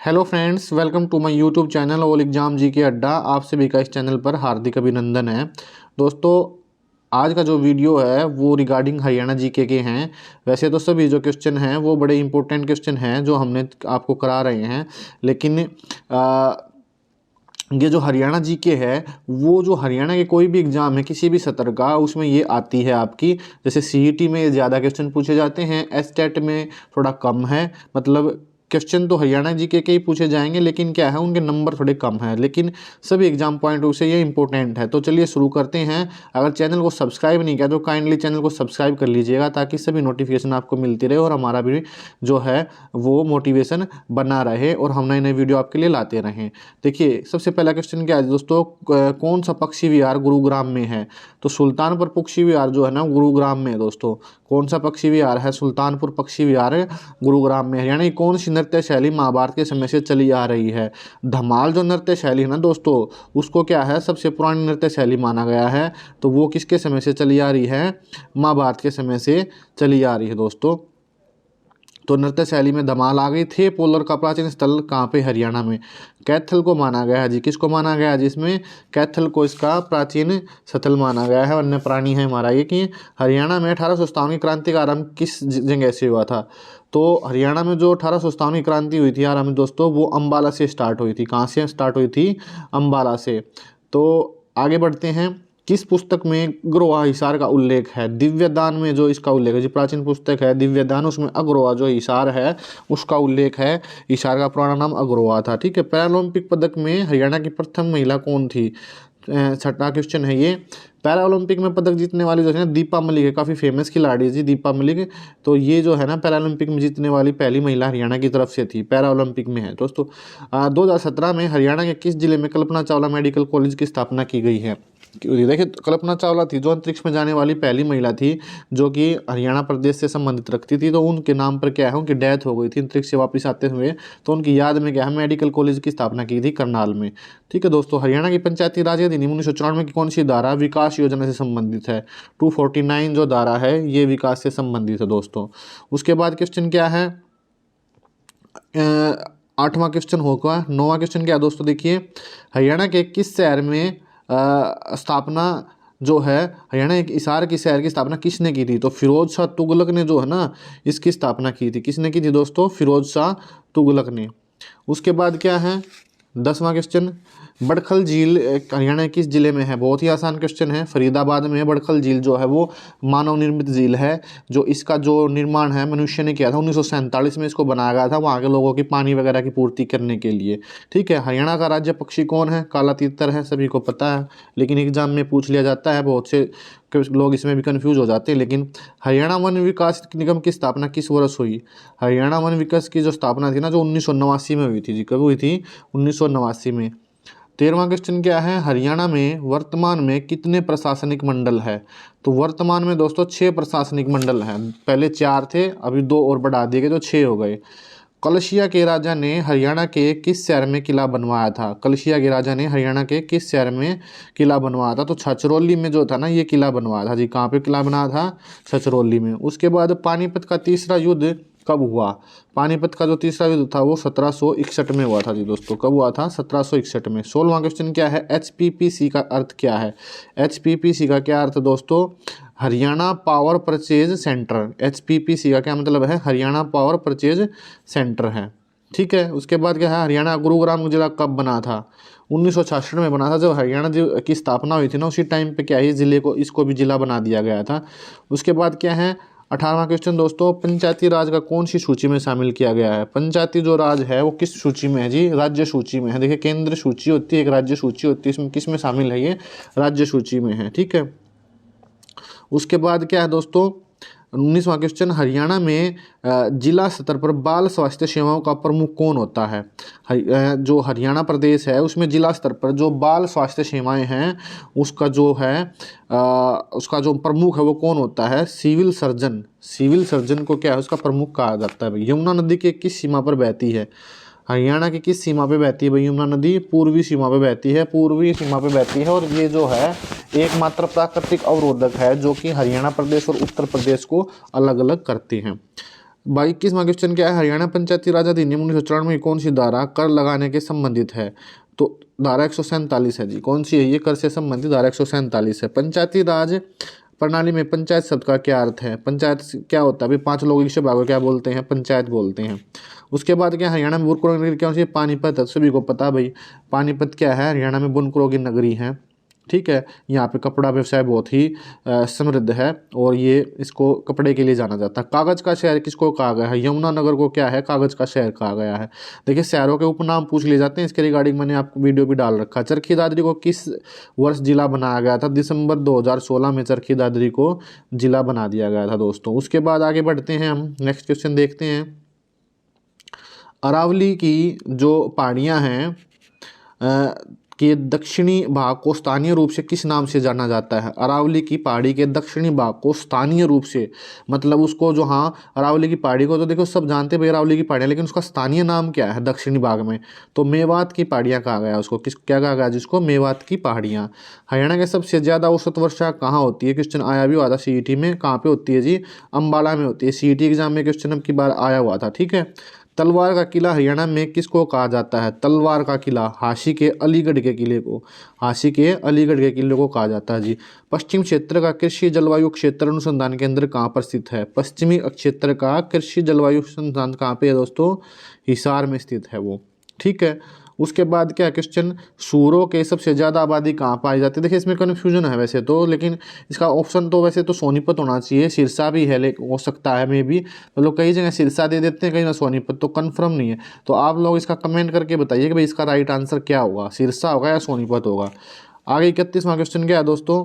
Hello friends, welcome to my YouTube channel all exam G K अड्डा। आप सभी का इस चैनल पर हार्दिक अभिनंदन है। दोस्तों, आज का जो वीडियो है वो रिगार्डिंग हरियाणा जीके के हैं। वैसे तो सभी जो क्वेश्चन हैं वो बड़े इंपॉर्टेंट क्वेश्चन हैं जो हमने आपको करा रहे हैं, लेकिन ये जो हरियाणा जीके है वो जो हरियाणा के कोई भी एग्ज़ाम है किसी भी सत्र का, उसमें ये आती है आपकी। जैसे सीईटी में ज़्यादा क्वेश्चन पूछे जाते हैं, एसटेट में थोड़ा कम है। मतलब क्वेश्चन तो हरियाणा जीके के ही पूछे जाएंगे, लेकिन क्या है उनके नंबर थोड़े कम हैं, लेकिन सभी एग्जाम पॉइंट ऑफ से ये इंपॉर्टेंट है। तो चलिए शुरू करते हैं। अगर चैनल को सब्सक्राइब नहीं किया तो काइंडली चैनल को सब्सक्राइब कर लीजिएगा, ताकि सभी नोटिफिकेशन आपको मिलती रहे और हमारा भी जो है वो मोटिवेशन बना रहे और हम नए नए वीडियो आपके लिए लाते रहें। देखिए, सबसे पहला क्वेश्चन क्या है दोस्तों, कौन सा पक्षी विहार गुरुग्राम में है? तो सुल्तानपुर पक्षी विहार जो है ना गुरुग्राम में है दोस्तों। कौन सा पक्षी विहार है? सुल्तानपुर पक्षी विहार गुरुग्राम में। हरियाणा की कौन सी नृत्य शैली महाभारत के समय से चली आ रही है? धमाल जो नृत्य शैली है ना दोस्तों, उसको क्या है सबसे पुरानी नृत्य शैली माना गया है। तो वो किसके समय से चली आ रही है? महाभारत के समय से चली आ रही है दोस्तों। तो नृत्य शैली में धमाल आ गई। थे पोलर का प्राचीन स्थल कहाँ पे? हरियाणा में। कैथल को माना गया है जी। किसको माना गया है? जिसमें कैथल को इसका प्राचीन स्थल माना गया है। वन्य प्राणी है हमारा ये। कि हरियाणा में 1857 की क्रांति का आरंभ किस जगह से हुआ था? तो हरियाणा में जो 1857 की क्रांति हुई थी आरंभ दोस्तों, वो अम्बाला से स्टार्ट हुई थी। कहाँ से स्टार्ट हुई थी? अम्बाला से। तो आगे बढ़ते हैं। किस पुस्तक में अग्रवा हिसार का उल्लेख है? दिव्यदान में जो इसका उल्लेख है, जो प्राचीन पुस्तक है दिव्यदान, उसमें अग्रवा जो हिसार है उसका उल्लेख है। हिसार का पुराना नाम अग्रवा था। ठीक है। पैरालंपिक पदक में हरियाणा की प्रथम महिला कौन थी? छठा क्वेश्चन है ये। पैरा ओलंपिक में पदक जीतने वाली जो है ना दीपा मलिक है। काफ़ी फेमस खिलाड़ी है जी दीपा मलिक। तो ये जो है ना पैरा ओलंपिक में जीतने वाली पहली महिला हरियाणा की तरफ से थी। पैरा ओलंपिक में है दोस्तों। 2017 में हरियाणा के किस जिले में कल्पना चावला मेडिकल कॉलेज की स्थापना की गई है? देखिए, कल्पना चावला थी जो अंतरिक्ष में जाने वाली पहली महिला थी, जो कि हरियाणा प्रदेश से संबंधित रखती थी। तो उनके नाम पर क्या है, उनकी डेथ हो गई थी अंतरिक्ष से वापस आते हुए। तो उनकी याद में क्या है मेडिकल कॉलेज की स्थापना की थी करनाल में। ठीक है दोस्तों। हरियाणा की पंचायती राज अधिनियम 1994 की कौन सी धारा विकास योजना से संबंधित है? 249 जो धारा है ये विकास से संबंधित है दोस्तों। उसके बाद क्वेश्चन क्या है? 8वां क्वेश्चन होगा। 9वां क्वेश्चन क्या है दोस्तों? देखिए, हरियाणा के किस शहर में स्थापना जो है हरियाणा के हिसार की शहर की स्थापना किसने की थी? तो फिरोज शाह तुगलक ने जो है ना इसकी स्थापना की थी। किसने की थी दोस्तों? फिरोज शाह तुगलक ने। उसके बाद क्या है? 10वां क्वेश्चन। बड़खल झील हरियाणा के किस जिले में है? बहुत ही आसान क्वेश्चन है। फरीदाबाद में बड़खल झील जो है वो मानव निर्मित झील है। जो इसका जो निर्माण है मनुष्य ने किया था। 1947 में इसको बनाया गया था वहाँ के लोगों की पानी वगैरह की पूर्ति करने के लिए। ठीक है। हरियाणा का राज्य पक्षी कौन है? काला तीतर है, सभी को पता है, लेकिन एग्जाम में पूछ लिया जाता है। बहुत से लोग इसमें भी कंफ्यूज हो जाते हैं। लेकिन हरियाणा वन विकास निगम की स्थापना किस वर्ष हुई? हरियाणा वन विकास की जो स्थापना थी ना जो 1989 में हुई थी जी। कब हुई थी? 1989 में। 13वां क्वेश्चन क्या है? हरियाणा में वर्तमान में कितने प्रशासनिक मंडल है? तो वर्तमान में दोस्तों 6 प्रशासनिक मंडल हैं। पहले 4 थे, अभी 2 और बढ़ा दिए गए तो 6 हो गए। कलशिया के राजा ने हरियाणा के किस शहर में किला बनवाया था? कलशिया के राजा ने हरियाणा के किस शहर में किला बनवाया था? तो छछरौली में जो था ना ये किला बनवाया था जी। कहाँ पे किला बनाया था? छछरौली में। उसके बाद पानीपत का तीसरा युद्ध कब हुआ? पानीपत का जो तीसरा युद्ध था वो 1761 में हुआ था जी दोस्तों। कब हुआ था? 1761 में। 16वां क्वेश्चन क्या है? HPPC का अर्थ क्या है? HPPC का क्या अर्थ दोस्तों? Haryana power purchase centre. HPPC का क्या मतलब है? हरियाणा पावर परचेज सेंटर है। ठीक है। उसके बाद क्या है? हरियाणा गुरुग्राम जिला कब बना था? 1966 में बना था। जब हरियाणा की स्थापना हुई थी ना उसी टाइम पे क्या है जिले को इसको भी जिला बना दिया गया था। उसके बाद क्या है? 18वां क्वेश्चन दोस्तों, पंचायती राज का कौन सी सूची में शामिल किया गया है? पंचायती जो राज है वो किस सूची में है जी? राज्य सूची में है। देखिए, केंद्र सूची होती है, एक राज्य सूची होती है, इसमें किस में शामिल है? ये राज्य सूची में है। ठीक है। उसके बाद क्या है दोस्तों? 19वां क्वेश्चन, हरियाणा में जिला स्तर पर बाल स्वास्थ्य सेवाओं का प्रमुख कौन होता है? जो हरियाणा प्रदेश है उसमें जिला स्तर पर जो बाल स्वास्थ्य सेवाएं हैं उसका जो है उसका जो प्रमुख है वो कौन होता है? Civil surgeon. सिविल सर्जन को क्या है उसका प्रमुख कहा जाता है। यमुना नदी के किस सीमा पर बहती है? हरियाणा की किस सीमा पे बहती है भाई यमुना नदी? पूर्वी सीमा पे बहती है। पूर्वी सीमा पे बहती है और ये जो है एकमात्र प्राकृतिक अवरोधक है जो कि हरियाणा प्रदेश और उत्तर प्रदेश को अलग अलग करते हैं। 21वां क्वेश्चन क्या है, हरियाणा पंचायती राज अधिनियम 1994 की कौन सी धारा कर लगाने के संबंधित है? तो धारा 147 है जी। कौन सी है ये? कर से संबंधित धारा 147 है। पंचायती राज प्रणाली में पंचायत शब्द का क्या अर्थ है? पंचायत क्या होता है भाई? 5 लोगों की सभा को क्या बोलते हैं? पंचायत बोलते हैं। उसके बाद क्या, हरियाणा में बुनकरों की नगरी कौन सी है? पानीपत है, सभी को पता भाई। पानीपत क्या है? हरियाणा में बुनकरों की नगरी है। ठीक है, यहाँ पे कपड़ा व्यवसाय बहुत ही समृद्ध है और ये इसको कपड़े के लिए जाना जाता है। कागज़ का शहर किसको कहा गया है? यमुनानगर को क्या है? कागज़ का शहर कहा गया है। देखिए, शहरों के उपनाम पूछ लिए जाते हैं, इसके रिगार्डिंग मैंने आपको वीडियो भी डाल रखा है। चरखी दादरी को किस वर्ष जिला बनाया गया था? दिसंबर 2016 में चरखी दादरी को जिला बना दिया गया था दोस्तों। उसके बाद आगे बढ़ते हैं, हम नेक्स्ट क्वेश्चन देखते हैं। अरावली की जो पहाड़ियाँ हैं के दक्षिणी भाग को स्थानीय रूप से किस नाम से जाना जाता है? अरावली की पहाड़ी के दक्षिणी भाग को स्थानीय रूप से, मतलब उसको जो, हाँ अरावली की पहाड़ी को तो देखो सब जानते हैं भाई अरावली की पहाड़ियाँ, लेकिन उसका स्थानीय नाम क्या है दक्षिणी भाग में? तो मेवात की पहाड़ियाँ कहा गया उसको। किस क्या कहा गया जिसको? मेवात की पहाड़ियाँ। हरियाणा के सबसे ज़्यादा औसत वर्षा कहाँ होती है? क्वेश्चन आया भी हुआ था सीईटी में। कहाँ पे होती है जी? अम्बाला में होती है। सीईटी एग्जाम में क्वेश्चन अब की बार आया हुआ था। ठीक है। तलवार का किला हरियाणा में किसको कहा जाता है? तलवार का किला हांसी के अलीगढ़ के किले को, हांसी के अलीगढ़ के किले को कहा जाता है जी। पश्चिम क्षेत्र का कृषि जलवायु क्षेत्र अनुसंधान केंद्र कहाँ पर स्थित है? पश्चिमी क्षेत्र का कृषि जलवायु अनुसंधान कहाँ पे है दोस्तों? हिसार में स्थित है वो। ठीक है। उसके बाद क्या क्वेश्चन, सूरों के सबसे ज़्यादा आबादी कहाँ पाई जाती है? देखिए इसमें कन्फ्यूजन है वैसे तो, लेकिन इसका ऑप्शन तो वैसे तो सोनीपत होना चाहिए, सिरसा भी है लेकिन हो सकता है मे भी, तो लोग कई जगह सिरसा दे देते हैं, कहीं ना सोनीपत, तो कंफर्म नहीं है। तो आप लोग इसका कमेंट करके बताइए कि भाई इसका राइट आंसर क्या होगा, सिरसा होगा या सोनीपत होगा। आगे 31वां क्वेश्चन क्या है दोस्तों,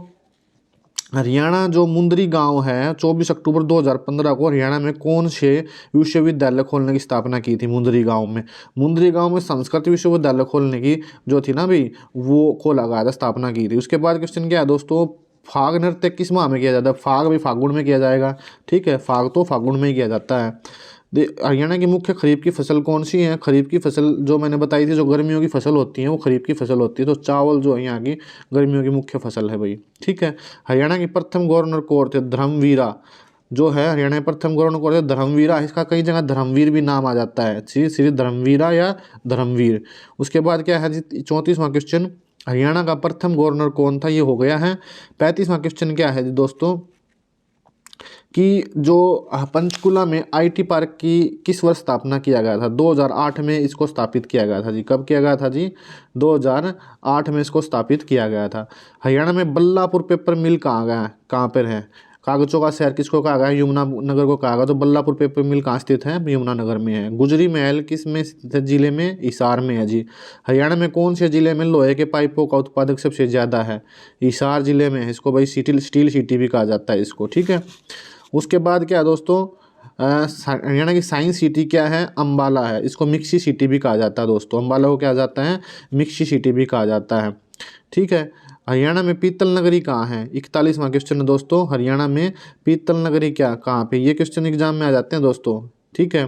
हरियाणा जो मुंदरी गांव है 24 अक्टूबर 2015 को हरियाणा में कौन से विश्वविद्यालय खोलने की स्थापना की थी? मुंदरी गांव में, मुंदरी गांव में संस्कृत विश्वविद्यालय खोलने की जो थी ना भाई, वो खोला गया था, स्थापना की थी। उसके बाद क्वेश्चन क्या है दोस्तों, फाग नृत्य किस माह में किया जाता है? फाग भी फागुन में किया जाएगा। ठीक है, फाग तो फागुन में ही किया जाता है। हरियाणा की मुख्य खरीफ की फसल कौन सी है? खरीफ की फसल जो मैंने बताई थी, जो गर्मियों की फसल होती है वो खरीफ की फसल होती है। तो चावल जो है यहाँ की गर्मियों की मुख्य फसल है भाई। ठीक है। हरियाणा की प्रथम गवर्नर कौन थे? धर्मवीरा जो है हरियाणा के प्रथम गवर्नर कौन थे? धर्मवीरा। इसका कई जगह धर्मवीर भी नाम आ जाता है, श्री धर्मवीरा या धर्मवीर। उसके बाद क्या है जी 34वां क्वेश्चन, हरियाणा का प्रथम गवर्नर कौन था? ये हो गया है। 35वां क्वेश्चन क्या है जी दोस्तों, कि जो पंचकुला में आईटी पार्क की किस वर्ष स्थापना किया गया था? 2008 में इसको स्थापित किया गया था जी। कब किया गया था जी? 2008 में इसको स्थापित किया गया था। हरियाणा में बल्लापुर पेपर मिल कहाँ पर है? कागजों का शहर किसको कहा गया? यमुनानगर को कहा गया। तो बल्लापुर पेपर मिल कहाँ स्थित है? यमुनानगर में है। गुजरी महल किस में स्थित है? जिले में? हिसार में है जी। हरियाणा में कौन से जिले में लोहे के पाइपों का उत्पादक सबसे ज़्यादा है? हिसार जिले में है। इसको भाई स्टील सिटी भी कहा जाता है इसको। ठीक है। उसके बाद क्या है दोस्तों, हरियाणा की साइंस सिटी क्या है? अम्बाला है। इसको मिक्सी सिटी भी कहा जाता है दोस्तों। अम्बाला को क्या जाता है? मिक्सी सिटी भी कहा जाता है। ठीक है। हरियाणा में पीतल नगरी कहाँ है? 41वां क्वेश्चन है दोस्तों, हरियाणा में पीतल नगरी कहाँ पे? ये क्वेश्चन एग्जाम में आ जाते हैं दोस्तों। ठीक है।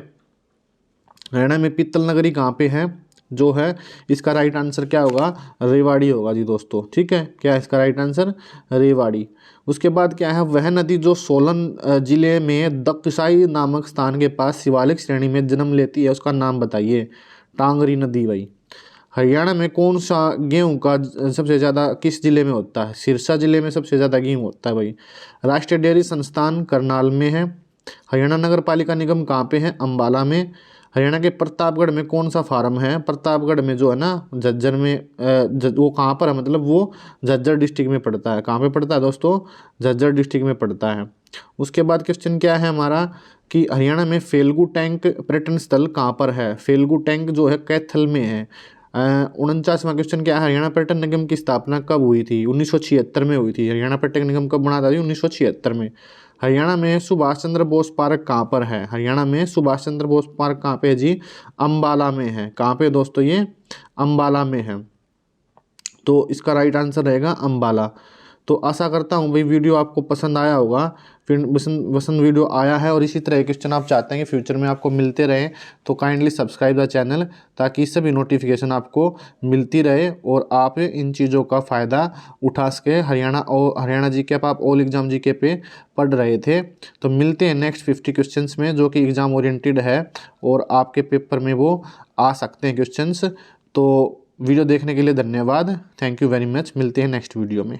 हरियाणा में पीतल नगरी कहाँ पे है जो है? इसका राइट आंसर क्या होगा? रेवाड़ी होगा जी दोस्तों। ठीक है, क्या है इसका राइट आंसर? रेवाड़ी। उसके बाद क्या है, वह नदी जो सोलन जिले में दक्षाई नामक स्थान के पास शिवालिक श्रेणी में जन्म लेती है, उसका नाम बताइए। टांगरी नदी भाई। हरियाणा में कौन सा गेहूं का सबसे ज़्यादा किस जिले में होता है? सिरसा जिले में सबसे ज़्यादा गेहूं होता है भाई। राष्ट्रीय डेयरी संस्थान करनाल में है। हरियाणा नगर पालिका निगम कहाँ पे है? अम्बाला में। हरियाणा के प्रतापगढ़ में कौन सा फार्म है? प्रतापगढ़ में जो है ना झज्जर में, वो कहाँ पर है, मतलब वो झज्जर डिस्ट्रिक्ट में पड़ता है। कहाँ पे पड़ता है दोस्तों? झज्जर डिस्ट्रिक्ट में पड़ता है। उसके बाद क्वेश्चन क्या है हमारा, कि हरियाणा में फेल्गू टैंक पर्यटन स्थल कहाँ पर है? फेल्गू टैंक जो है कैथल में है। 49वां क्वेश्चन क्या है, हरियाणा पर्यटन निगम की स्थापना कब हुई थी? 1976 में हुई थी। हरियाणा पर्यटन निगम कब बना था? 1976 में। हरियाणा में सुभाष चंद्र बोस पार्क कहाँ पर है? हरियाणा में सुभाष चंद्र बोस पार्क कहाँ पे है जी? अम्बाला में है। कहाँ पे दोस्तों? ये अम्बाला में है। तो इसका राइट आंसर रहेगा अम्बाला। तो आशा करता हूँ भाई वीडियो आपको पसंद आया होगा। फिर वसंत वीडियो आया है और इसी तरह के क्वेश्चन आप चाहते हैं कि फ्यूचर में आपको मिलते रहें, तो काइंडली सब्सक्राइब द चैनल, ताकि इससे भी नोटिफिकेशन आपको मिलती रहे और आप इन चीज़ों का फ़ायदा उठा सके। हरियाणा जीके आप ऑल एग्जाम जीके पे पढ़ रहे थे। तो मिलते हैं नेक्स्ट 50 क्वेश्चंस में, जो कि एग्ज़ाम ओरिएंटेड है और आपके पेपर में वो आ सकते हैं क्वेश्चंस। तो वीडियो देखने के लिए धन्यवाद। Thank you very much. मिलते हैं नेक्स्ट वीडियो में।